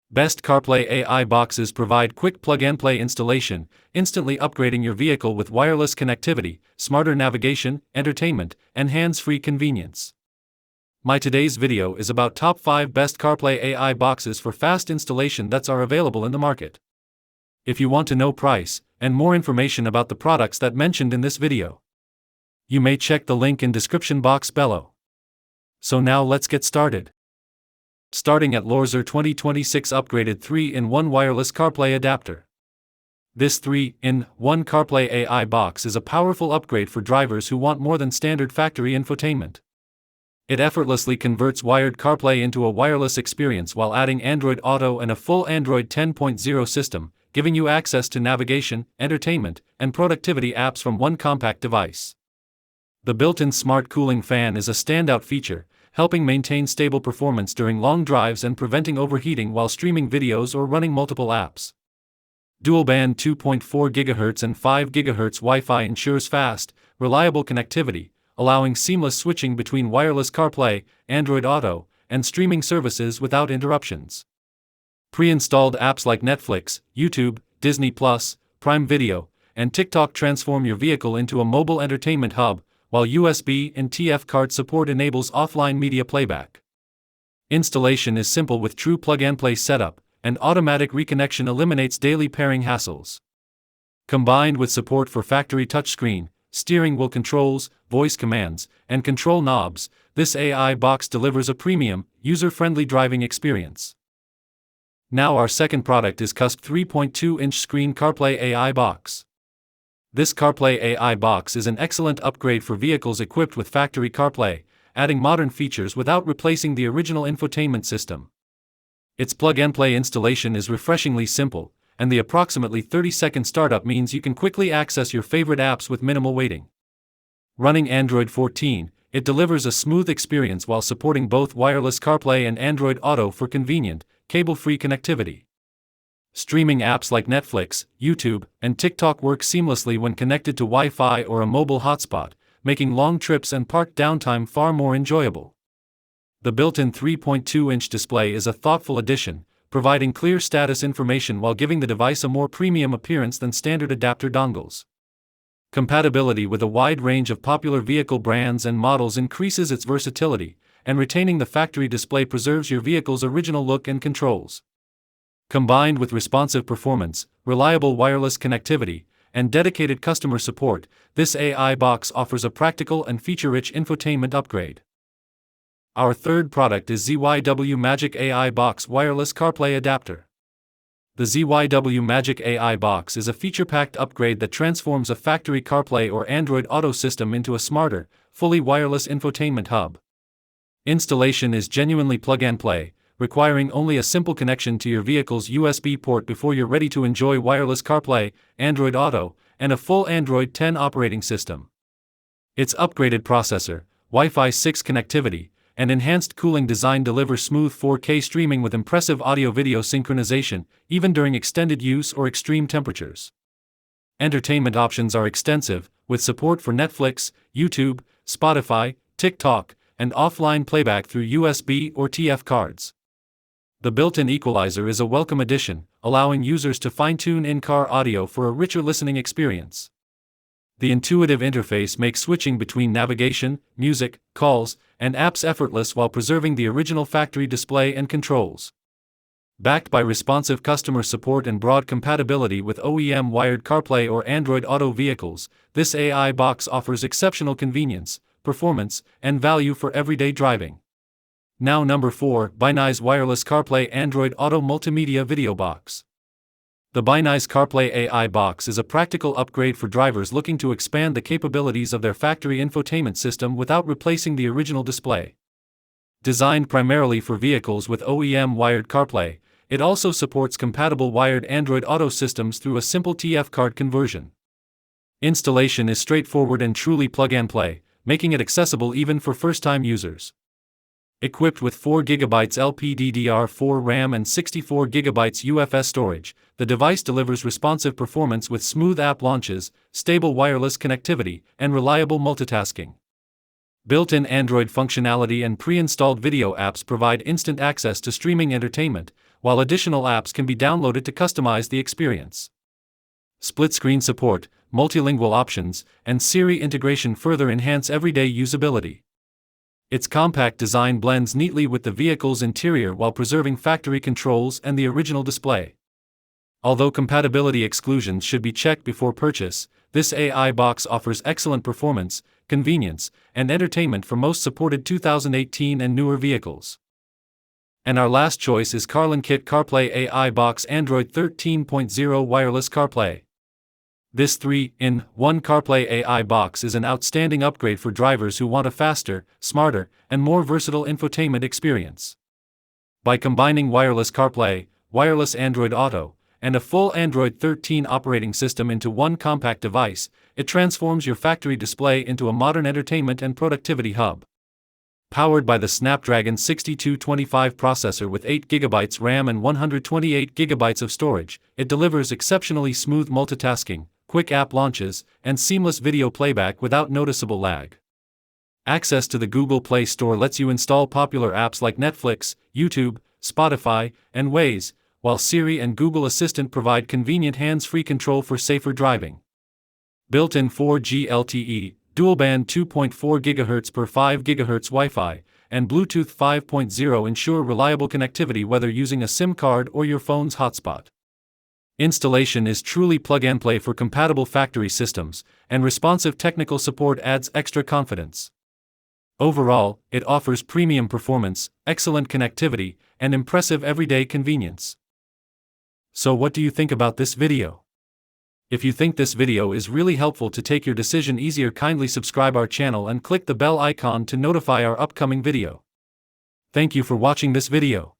Best CarPlay AI boxes provide quick plug-and-play installation, instantly upgrading your vehicle with wireless connectivity, smarter navigation, entertainment, and hands-free convenience. My today's video is about top 5 best CarPlay AI boxes for fast installation that are available in the market. If you want to know price and more information about the products that mentioned in this video, you may check the link in description box below. So now let's get started. Starting at Lorzer 2026 upgraded 3-in-1 wireless CarPlay adapter. This 3-in-1 CarPlay AI box is a powerful upgrade for drivers who want more than standard factory infotainment. It effortlessly converts wired CarPlay into a wireless experience while adding Android Auto and a full Android 10.0 system, giving you access to navigation, entertainment, and productivity apps from one compact device. The built-in smart cooling fan is a standout feature, helping maintain stable performance during long drives and preventing overheating while streaming videos or running multiple apps. Dual-band 2.4 GHz and 5 GHz Wi-Fi ensures fast, reliable connectivity, allowing seamless switching between wireless CarPlay, Android Auto, and streaming services without interruptions. Pre-installed apps like Netflix, YouTube, Disney+, Prime Video, and TikTok transform your vehicle into a mobile entertainment hub, while USB and TF card support enables offline media playback. Installation is simple with true plug-and-play setup, and automatic reconnection eliminates daily pairing hassles. Combined with support for factory touchscreen, steering wheel controls, voice commands, and control knobs, this AI box delivers a premium, user-friendly driving experience. Now our second product is cusp 3.2-inch screen CarPlay AI Box. This CarPlay AI box is an excellent upgrade for vehicles equipped with factory CarPlay, adding modern features without replacing the original infotainment system. Its plug-and-play installation is refreshingly simple, and the approximately 30-second startup means you can quickly access your favorite apps with minimal waiting. Running Android 14, it delivers a smooth experience while supporting both wireless CarPlay and Android Auto for convenient, cable-free connectivity. Streaming apps like Netflix, YouTube, and TikTok work seamlessly when connected to Wi-Fi or a mobile hotspot, making long trips and park downtime far more enjoyable. The built-in 3.2-inch display is a thoughtful addition, providing clear status information while giving the device a more premium appearance than standard adapter dongles. Compatibility with a wide range of popular vehicle brands and models increases its versatility, and retaining the factory display preserves your vehicle's original look and controls. Combined with responsive performance, reliable wireless connectivity, and dedicated customer support, this AI box offers a practical and feature-rich infotainment upgrade. Our third product is ZYW Magic AI Box Wireless CarPlay Adapter. The ZYW Magic AI Box is a feature-packed upgrade that transforms a factory CarPlay or Android Auto system into a smarter, fully wireless infotainment hub. Installation is genuinely plug-and-play, requiring only a simple connection to your vehicle's USB port before you're ready to enjoy wireless CarPlay, Android Auto, and a full Android 10 operating system. Its upgraded processor, Wi-Fi 6 connectivity, and enhanced cooling design deliver smooth 4K streaming with impressive audio-video synchronization, even during extended use or extreme temperatures. Entertainment options are extensive, with support for Netflix, YouTube, Spotify, TikTok, and offline playback through USB or TF cards. The built-in equalizer is a welcome addition, allowing users to fine-tune in-car audio for a richer listening experience. The intuitive interface makes switching between navigation, music, calls, and apps effortless while preserving the original factory display and controls. Backed by responsive customer support and broad compatibility with OEM wired CarPlay or Android Auto vehicles, this AI box offers exceptional convenience, performance, and value for everyday driving. Now number 4, ByNice Wireless CarPlay Android Auto Multimedia Video Box. The ByNice CarPlay AI Box is a practical upgrade for drivers looking to expand the capabilities of their factory infotainment system without replacing the original display. Designed primarily for vehicles with OEM wired CarPlay, it also supports compatible wired Android Auto systems through a simple TF card conversion. Installation is straightforward and truly plug-and-play, making it accessible even for first-time users. Equipped with 4GB LPDDR4 RAM and 64GB UFS storage, the device delivers responsive performance with smooth app launches, stable wireless connectivity, and reliable multitasking. Built-in Android functionality and pre-installed video apps provide instant access to streaming entertainment, while additional apps can be downloaded to customize the experience. Split-screen support, multilingual options, and Siri integration further enhance everyday usability. Its compact design blends neatly with the vehicle's interior while preserving factory controls and the original display. Although compatibility exclusions should be checked before purchase, this AI box offers excellent performance, convenience, and entertainment for most supported 2018 and newer vehicles. And our last choice is CarPlay CarPlay AI Box Android 13.0 Wireless CarPlay. This 3-in-1 CarPlay AI box is an outstanding upgrade for drivers who want a faster, smarter, and more versatile infotainment experience. By combining wireless CarPlay, wireless Android Auto, and a full Android 13 operating system into one compact device, it transforms your factory display into a modern entertainment and productivity hub. Powered by the Snapdragon 6225 processor with 8GB RAM and 128GB of storage, it delivers exceptionally smooth multitasking, quick app launches, and seamless video playback without noticeable lag. Access to the Google Play Store lets you install popular apps like Netflix, YouTube, Spotify, and Waze, while Siri and Google Assistant provide convenient hands-free control for safer driving. Built-in 4G LTE, dual-band 2.4 GHz per 5 GHz Wi-Fi, and Bluetooth 5.0 ensure reliable connectivity whether using a SIM card or your phone's hotspot. Installation is truly plug-and-play for compatible factory systems, and responsive technical support adds extra confidence. Overall, it offers premium performance, excellent connectivity, and impressive everyday convenience. So what do you think about this video? If you think this video is really helpful to take your decision easier, kindly subscribe our channel and click the bell icon to notify our upcoming video. Thank you for watching this video.